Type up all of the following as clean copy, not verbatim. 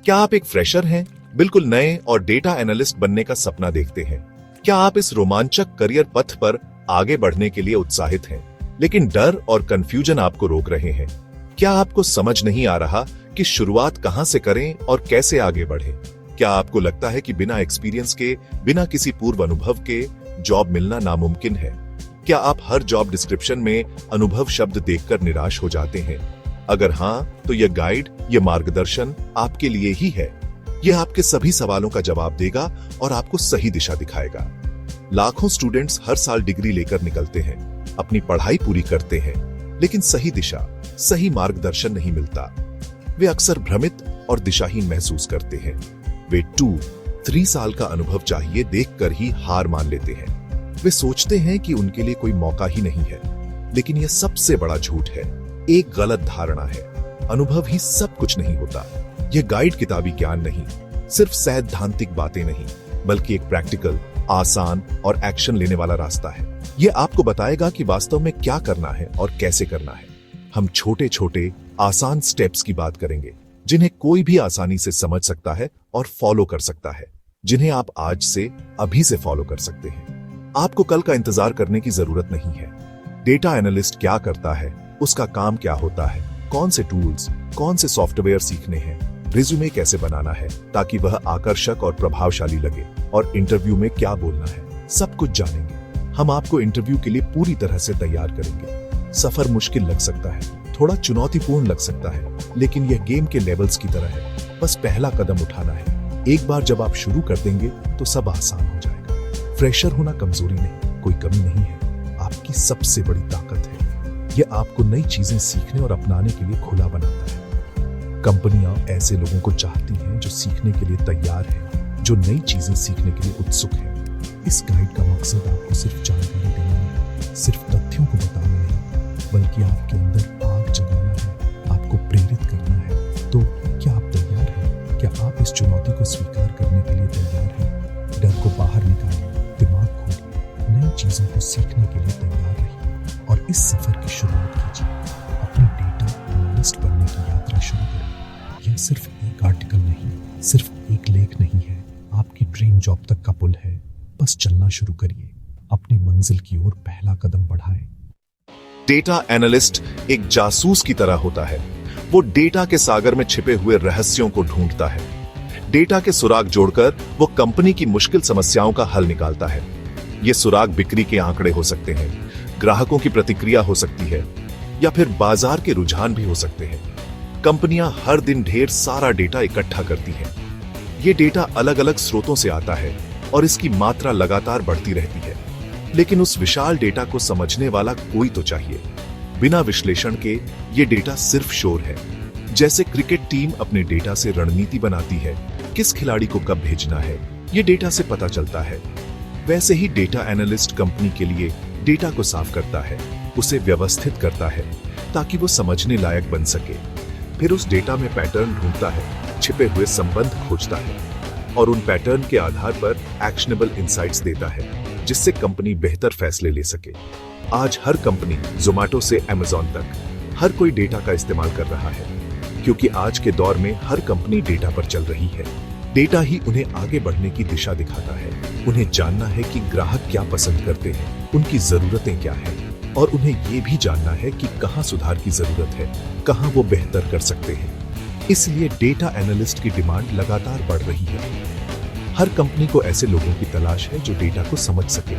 क्या आप एक फ्रेशर हैं, बिल्कुल नए और डेटा एनालिस्ट बनने का सपना देखते हैं? क्या आप इस रोमांचक करियर पथ पर आगे बढ़ने के लिए उत्साहित हैं, लेकिन डर और कंफ्यूजन आपको रोक रहे हैं? क्या आपको समझ नहीं आ रहा कि शुरुआत कहां से करें और कैसे आगे बढ़ें? क्या आपको लगता है कि बिना एक्सपीरियंस के, बिना किसी पूर्व अनुभव के जॉब मिलना नामुमकिन है? क्या आप हर जॉब डिस्क्रिप्शन में अनुभव शब्द देखकर निराश हो जाते हैं? अगर हां, तो यह गाइड, यह मार्गदर्शन आपके लिए ही है। यह आपके सभी सवालों का जवाब देगा और आपको सही दिशा दिखाएगा। लाखों स्टूडेंट्स हर साल डिग्री लेकर निकलते हैं, अपनी पढ़ाई पूरी करते हैं, लेकिन सही दिशा, सही मार्गदर्शन नहीं मिलता। वे अक्सर भ्रमित और दिशाहीन महसूस करते हैं। वे 2-3 साल का अनुभव चाहिए देखकर ही हार मान लेते हैं। वे सोचते हैं कि उनके लिए कोई मौका ही नहीं है, लेकिन यह सबसे बड़ा झूठ है, एक गलत धारणा है। अनुभव ही सब कुछ नहीं होता। यह गाइड किताबी ज्ञान नहीं, सिर्फ सैद्धांतिक बातें नहीं, बल्कि एक प्रैक्टिकल, आसान और एक्शन लेने वाला रास्ता है। यह आपको बताएगा कि वास्तव में क्या करना है और कैसे करना है। हम छोटे छोटे आसान स्टेप्स की बात करेंगे, जिन्हें कोई भी आसानी से समझ सकता है और फॉलो कर सकता है, जिन्हें आप आज से, अभी से फॉलो कर सकते हैं। आपको कल का इंतजार करने की जरूरत नहीं है। डेटा एनालिस्ट क्या करता है, उसका काम क्या होता है, कौन से टूल्स, कौन से सॉफ्टवेयर सीखने हैं, रिज्यूमे कैसे बनाना है ताकि वह आकर्षक और प्रभावशाली लगे, और इंटरव्यू में क्या बोलना है, सब कुछ जानेंगे। हम आपको इंटरव्यू के लिए पूरी तरह से तैयार करेंगे। सफर मुश्किल लग सकता है, थोड़ा चुनौतीपूर्ण लग सकता है, लेकिन यह गेम के लेवल्स की तरह है। बस पहला कदम उठाना है। एक बार जब आप शुरू कर देंगे तो सब आसान हो जाएगा। फ्रेशर होना कमजोरी नहीं, कोई कमी नहीं है, आपकी सबसे बड़ी ताकत है। यह आपको नई चीजें सीखने और अपनाने के लिए खुला बनाता है। कंपनियां ऐसे लोगों को चाहती हैं जो सीखने के लिए तैयार हैं, जो नई चीजें सीखने के लिए उत्सुक हैं। इस गाइड का मकसद आपको सिर्फ जानकारी देना नहीं, सिर्फ तथ्यों को बताना नहीं, बल्कि आपके अंदर आग जगाना है, आपको प्रेरित करना है। तो क्या आप तैयार हैं? क्या आप इस चुनौती को स्वीकार करने के लिए तैयार हैं? डर को बाहर निकालिए, दिमाग खोलिए, नई चीजों को सीखने के लिए तैयार रहिए और इस सफर की शुरुआत कीजिए। अपनी डेटा एनालिस्ट बनने की यात्रा शुरू करें। यह सिर्फ एक आर्टिकल नहीं, सिर्फ एक लेख नहीं है, आपकी ड्रीम जॉब तक का पुल है। बस चलना शुरू करिए, अपनी मंजिल की ओर पहला कदम बढ़ाएं। डेटा एनालिस्ट एक जासूस की तरह होता है। वो डेटा के सागर में छिपे हुए रहस्यों को ढूंढता है। डेटा के सुराग जोड़कर वो कंपनी की मुश्किल समस्याओं का हल निकालता है। ये सुराग बिक्री के आंकड़े हो सकते हैं, ग्राहकों की प्रतिक्रिया हो सकती है, या फिर बाजार के रुझान भी हो सकते हैं। कंपनियां हर दिन ढेर सारा डेटा इकट्ठा करती हैं। ये डेटा अलग अलग स्रोतों से आता है और इसकी मात्रा लगातार बढ़ती रहती है। लेकिन उस विशाल डेटा को समझने वाला कोई तो चाहिए। बिना विश्लेषण के ये डेटा सिर्फ शोर है। जैसे क्रिकेट टीम अपने डेटा से रणनीति बनाती है, किस खिलाड़ी को कब भेजना है, ये डेटा से पता चलता है। वैसे ही डेटा एनालिस्ट कंपनी के लिए डेटा को साफ करता है, उसे व्यवस्थित करता है ताकि वो समझने लायक बन सके। फिर उस डेटा में पैटर्न ढूंढता है, छिपे हुए संबंध खोजता है और उन पैटर्न के आधार पर एक्शनेबल इंसाइट्स देता है, जिससे कंपनी बेहतर फैसले ले सके। आज हर कंपनी, जोमैटो से अमेज़न तक, हर कोई डेटा का इस्तेमाल कर रहा है, क्योंकि आज के दौर में हर कंपनी डेटा पर चल रही है। डेटा ही उन्हें आगे बढ़ने की दिशा दिखाता है। उन्हें जानना है कि ग्राहक क्या पसंद करते हैं, उनकी जरूरतें क्या हैं, और उन्हें ये भी जानना है कि कहां सुधार की जरूरत है, कहां वो बेहतर कर सकते हैं। इसलिए डेटा एनालिस्ट की डिमांड लगातार बढ़ रही है। हर कंपनी को ऐसे लोगों की तलाश है जो डेटा को समझ सके।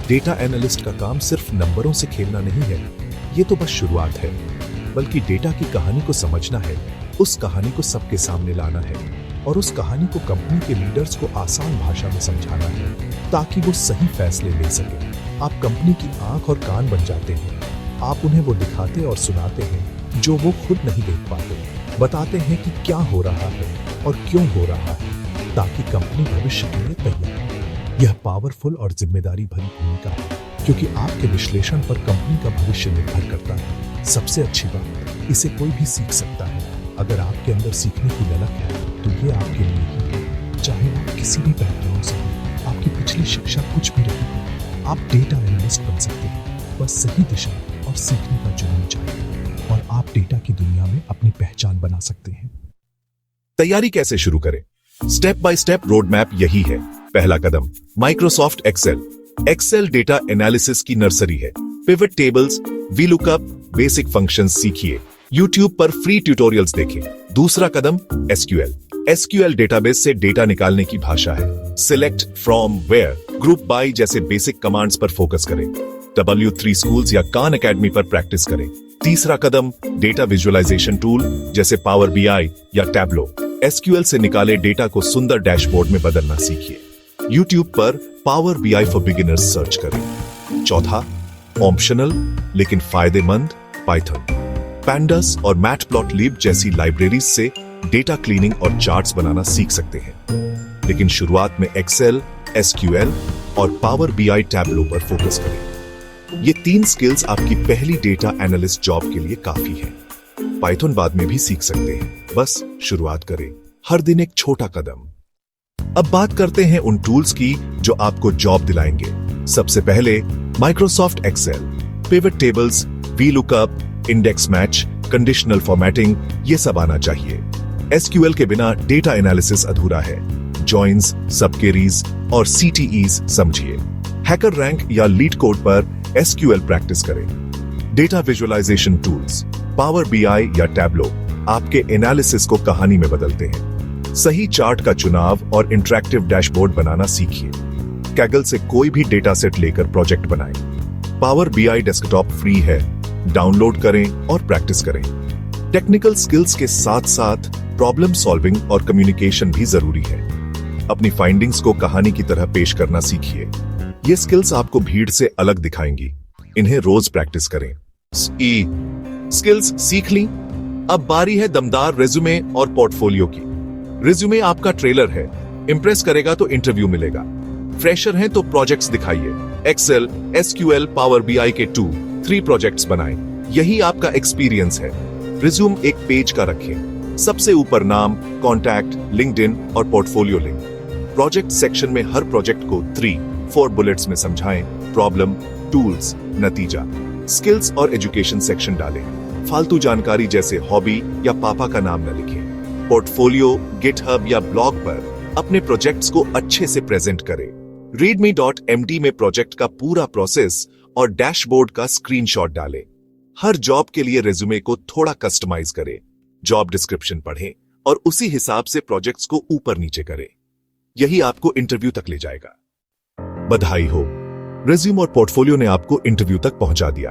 डेटा एनालिस्ट का काम सिर्फ नंबरों से खेलना नहीं है, ये तो बस शुरुआत है, बल्कि डेटा की कहानी को समझना है, उस कहानी को सबके सामने लाना है और उस कहानी को कंपनी के लीडर्स को आसान भाषा में समझाना है ताकि वो सही फैसले ले सके। आप कंपनी की आंख और कान बन जाते हैं। आप उन्हें वो दिखाते और सुनाते हैं जो वो खुद नहीं देख पाते। बताते हैं कि क्या हो रहा है और क्यों हो रहा है, ताकि कंपनी भविष्य के लिए तैयार हो। यह पावरफुल और जिम्मेदारी भरी भूमिका है, क्योंकि आपके विश्लेषण पर कंपनी का भविष्य निर्भर करता है। सबसे अच्छी बात, इसे कोई भी सीख सकता है। अगर आपके अंदर सीखने की ललक है तो ये आपके लिए ही है। चाहे आप किसी भी बैकग्राउंड से हो, आपकी पिछली शिक्षा कुछ भी रही हो, आप डेटा एनालिस्ट बन सकते हैं। बस सही दिशा और सीखने का जुनून चाहिए और आप डेटा की दुनिया में अपनी पहचान बना सकते हैं। तैयारी कैसे शुरू करें? Step by step road map यही है। पहला कदम, Microsoft Excel. Excel data analysis की नर्सरी है। Pivot tables, VLOOKUP, basic functions सीखिए। यूट्यूब पर फ्री ट्यूटोरियल्स देखें। दूसरा कदम, एसक्यूएल। एसक्यूएल डेटाबेस से डेटा निकालने की भाषा है। Select, from, where, group by जैसे बेसिक कमांड्स पर फोकस करें। W3 स्कूल्स या खान एकेडमी पर प्रैक्टिस करें। तीसरा कदम, डेटा विजुअलाइजेशन टूल जैसे पावर बीआई या टैब्लो। एसक्यूएल से निकाले डेटा को सुंदर डैशबोर्ड में बदलना सीखिए। यूट्यूब पर power BI for beginners search करें। चौथा, ऑप्शनल लेकिन फायदेमंद, पाइथन। पैंडास और मैटप्लॉटलिब जैसी लाइब्रेरीज से डेटा क्लीनिंग और चार्ट्स बनाना सीख सकते हैं। लेकिन शुरुआत में एक्सेल, एसक्यूएल और पावर बीआई टैब्लो पर फोकस करें। ये 3 स्किल्स आपकी पहली डेटा एनालिस्ट जॉब के लिए काफी है। पाइथन बाद में भी सीख सकते हैं, बस शुरुआत करें। हर दिन एक छोटा कदम। अब बात करते हैं उन टूल्स की जो आपको जॉब दिलाएंगे। सबसे पहले Microsoft Excel. Pivot tables, VLOOKUP, index match, conditional formatting, ये सब आना चाहिए। एसक्यूएल के बिना डेटा एनालिसिस अधूरा है। जॉइंस, सबक्वेरीज और सीटीईज समझिए। हैकर रैंक या लीड कोड पर एसक्यूएल प्रैक्टिस करें। Data visualisation tools, Power BI या टैब्लो आपके एनालिसिस को कहानी में बदलते हैं। सही चार्ट का चुनाव और इंटरैक्टिव डैशबोर्ड बनाना सीखिए। कैगल से कोई भी डेटा सेट लेकर प्रोजेक्ट बनाएं। पावर बीआई डेस्कटॉप फ्री है, डाउनलोड करें और प्रैक्टिस करें। टेक्निकल स्किल्स के साथ साथ प्रॉब्लम सॉल्विंग और कम्युनिकेशन भी जरूरी है। अपनी फाइंडिंग्स को कहानी की तरह पेश करना सीखिए। ये स्किल्स आपको भीड़ से अलग दिखाएंगी। इन्हें रोज प्रैक्टिस करें। स्किल्स सीख ली, अब बारी है दमदार रेज्यूमे और पोर्टफोलियो की। रेज्यूमे आपका ट्रेलर है। इंप्रेस करेगा तो इंटरव्यू मिलेगा। फ्रेशर हैं तो प्रोजेक्ट्स दिखाइए। एक्सेल, एसक्यूएल, पावर बीआई के 2-3 प्रोजेक्ट्स बनाएं। यही आपका एक्सपीरियंस है। रिज्यूम एक पेज का रखें। सबसे ऊपर नाम, कॉन्टैक्ट, लिंक्डइन और पोर्टफोलियो लिंक। प्रोजेक्ट सेक्शन में हर प्रोजेक्ट को 3-4 बुलेट्स में समझाएं। प्रॉब्लम, टूल्स, नतीजा। स्किल्स और एजुकेशन सेक्शन डालें। फालतू जानकारी जैसे हॉबी या पापा का नाम न लिखें। पोर्टफोलियो, गिटहब या ब्लॉग पर अपने प्रोजेक्ट्स को अच्छे से प्रेजेंट करें। readme.md में प्रोजेक्ट का पूरा प्रोसेस और डैशबोर्ड का स्क्रीनशॉट डालें। हर जॉब के लिए रेज्यूमे को थोड़ा कस्टमाइज करें। जॉब डिस्क्रिप्शन पढ़ें और उसी हिसाब से प्रोजेक्ट्स को ऊपर नीचे करें। यही आपको इंटरव्यू तक ले जाएगा। बधाई हो, रेज्यूम और पोर्टफोलियो ने आपको इंटरव्यू तक पहुंचा दिया।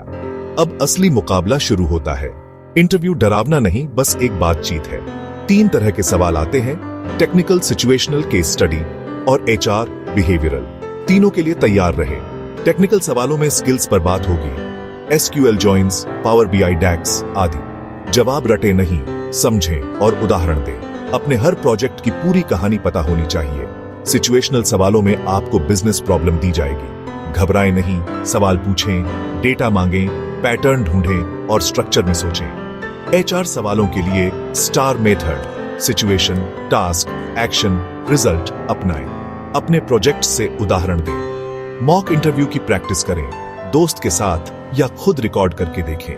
अब असली मुकाबला शुरू होता है। इंटरव्यू डरावना नहीं, बस एक बातचीत है। 3 तरह के सवाल आते हैं, टेक्निकल, सिचुएशनल, केस स्टडी और एचआर, बिहेवियरल। तीनों के लिए तैयार रहें। टेक्निकल सवालों में स्किल्स पर बात होगी, एसक्यूएल जॉइंस, पावर बीआई डैक्स आदि। जवाब रटे नहीं, समझें और उदाहरण दें। अपने हर प्रोजेक्ट की पूरी कहानी पता होनी चाहिए। सिचुएशनल सवालों में आपको बिजनेस प्रॉब्लम दी जाएगी। घबराएं नहीं, सवाल पूछें, डेटा मांगें, पैटर्न ढूंढें और स्ट्रक्चर में सोचें। एचआर सवालों के लिए star method, situation, task, action, result अपनाएं। अपने प्रोजेक्ट से उदाहरण दें। मॉक इंटरव्यू की प्रैक्टिस करें, दोस्त के साथ या खुद रिकॉर्ड करके देखें।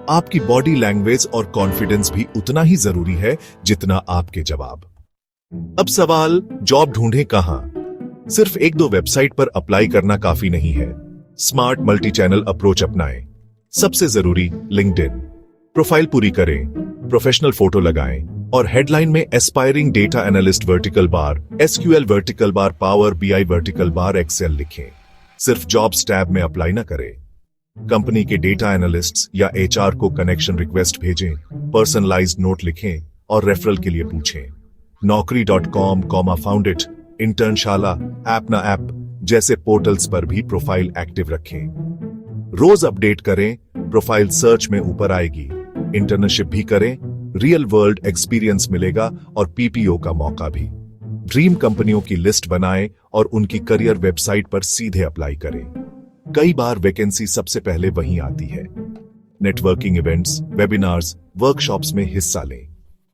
आपकी बॉडी लैंग्वेज और कॉन्फिडेंस भी उतना ही जरूरी है जितना आपके जवाब। अब सवाल, जॉब ढूंढें कहां? सिर्फ 1-2 वेबसाइट पर अप्लाई करना काफी नहीं है। स्मार्ट मल्टी चैनल अप्रोच अपनाएं। सबसे जरूरी, लिंक्डइन। प्रोफाइल पूरी करें, प्रोफेशनल फोटो लगाएं और हेडलाइन में aspiring data analyst vertical bar, SQL vertical bar, Power BI vertical bar, Excel लिखें। सिर्फ जॉब्स टैब में अप्लाई ना करें। कंपनी के डेटा एनालिस्ट्स या एचआर को कनेक्शन रिक्वेस्ट भेजें, पर्सनलाइज्ड नोट लिखें और रेफरल के लिए पूछें। naukri.com, Foundit, इंटर्नशाला, ऐप ना ऐप जैसे पोर्टल्स पर भी प्रोफाइल एक्टिव रखें। रोज अपडेट करें, प्रोफाइल सर्च में ऊपर आएगी। इंटर्नशिप भी करें, रियल वर्ल्ड एक्सपीरियंस मिलेगा और पीपीओ का मौका भी। ड्रीम कंपनियों की लिस्ट बनाएं और उनकी करियर वेबसाइट पर सीधे अप्लाई करें। कई बार वैकेंसी सबसे पहले वहीं आती है। नेटवर्किंग इवेंट्स, वेबिनार्स, वर्कशॉप्स में हिस्सा लें।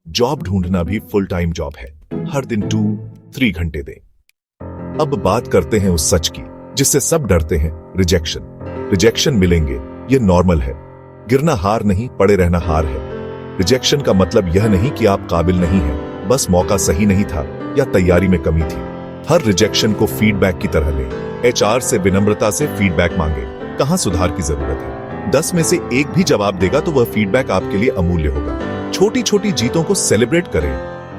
जॉब ढूंढना भी फुल टाइम जॉब है। हर दिन 2-3 घंटे दें। अब बात करते हैं उस सच की जिससे सब डरते हैं, रिजेक्शन। रिजेक्शन मिलेंगे, ये नॉर्मल है। गिरना हार नहीं, पड़े रहना हार है। रिजेक्शन का मतलब यह नहीं कि आप काबिल नहीं हैं, बस मौका सही नहीं था या तैयारी में कमी थी। हर रिजेक्शन को फीडबैक की तरह लें। एचआर से विनम्रता से फीडबैक मांगे, कहां सुधार की जरूरत है। 10 में से एक भी जवाब देगा तो वह फीडबैक आपके लिए अमूल्य होगा। छोटी छोटी जीतों को सेलिब्रेट करें।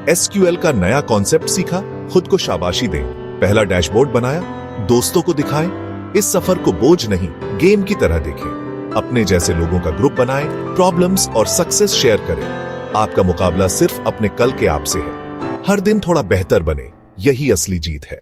एसक्यूएल का नया कॉन्सेप्ट सीखा, खुद को शाबाशी दें। पहला डैशबोर्ड बनाया, दोस्तों को दिखाएं। इस सफर को बोझ नहीं, गेम की तरह देखें। अपने जैसे लोगों का ग्रुप बनाएं, प्रॉब्लम्स और सक्सेस शेयर करें। आपका मुकाबला सिर्फ अपने कल के आप से है। हर दिन थोड़ा बेहतर बने, यही असली जीत है।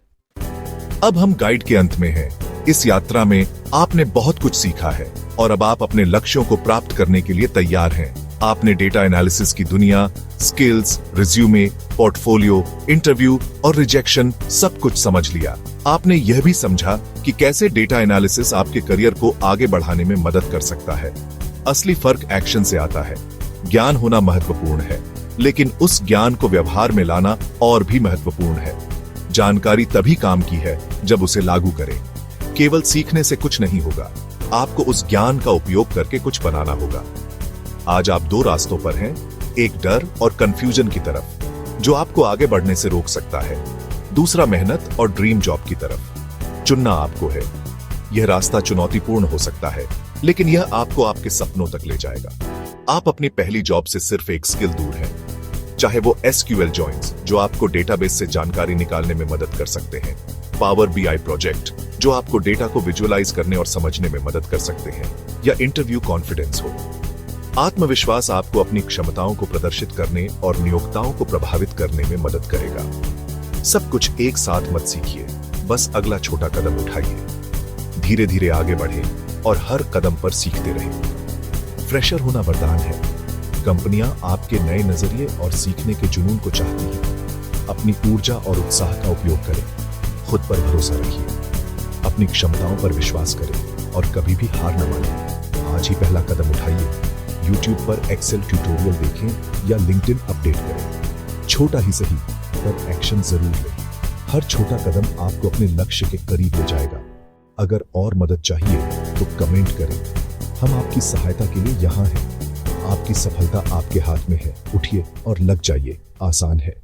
अब हम गाइड के अंत में हैं। इस यात्रा में आपने बहुत कुछ सीखा है और अब आप अपने लक्ष्यों को प्राप्त करने के लिए तैयार हैं। आपने डेटा एनालिसिस की दुनिया, स्किल्स, रिज्यूमे, पोर्टफोलियो, इंटरव्यू और रिजेक्शन सब कुछ समझ लिया। आपने यह भी समझा कि कैसे डेटा एनालिसिस आपके करियर को आगे बढ़ाने में मदद कर सकता है। असली फर्क एक्शन से आता है। ज्ञान होना महत्वपूर्ण है, लेकिन उस ज्ञान को व्यवहार में लाना और भी महत्वपूर्ण है। जानकारी तभी काम की है जब उसे लागू करें। केवल सीखने से कुछ नहीं होगा, आपको उस ज्ञान का उपयोग करके कुछ बनाना होगा। आज आप 2 रास्तों पर हैं, एक डर और कंफ्यूजन की तरफ, जो आपको आगे बढ़ने से रोक सकता है। दूसरा मेहनत और ड्रीम जॉब की तरफ। चुनना आपको है। यह रास्ता चुनौतीपूर्ण हो सकता है, लेकिन यह आपको आपके सपनों तक ले जाएगा। आप अपनी पहली जॉब से सिर्फ एक स्किल दूर हैं, चाहे वो एसक्यूएल जॉइंस, जो आपको डेटाबेस से जानकारी निकालने में मदद कर सकते हैं, पावर बीआई प्रोजेक्ट, जो आपको डेटा को विजुअलाइज करने और समझने में मदद कर सकते हैं, या इंटरव्यू कॉन्फिडेंस हो। आत्मविश्वास आपको अपनी क्षमताओं को प्रदर्शित करने और नियोक्ताओं को प्रभावित करने में मदद करेगा। सब कुछ एक साथ मत सीखिए, बस अगला छोटा कदम उठाइए। धीरे धीरे आगे बढ़ें और हर कदम पर सीखते रहें। फ्रेशर होना वरदान है। कंपनियां आपके नए नजरिए और सीखने के जुनून को चाहती हैं। अपनी ऊर्जा और उत्साह का उपयोग करें। खुद पर भरोसा रखिए, अपनी क्षमताओं पर विश्वास करें और कभी भी हार न मानें। आज ही पहला कदम उठाइए। YouTube पर एक्सेल ट्यूटोरियल देखें या लिंक्डइन अपडेट करें। छोटा ही सही, पर एक्शन जरूर लें। हर छोटा कदम आपको अपने लक्ष्य के करीब ले जाएगा। अगर और मदद चाहिए तो कमेंट करें, हम आपकी सहायता के लिए यहाँ हैं। आपकी सफलता आपके हाथ में है। उठिए और लग जाइए, आसान है।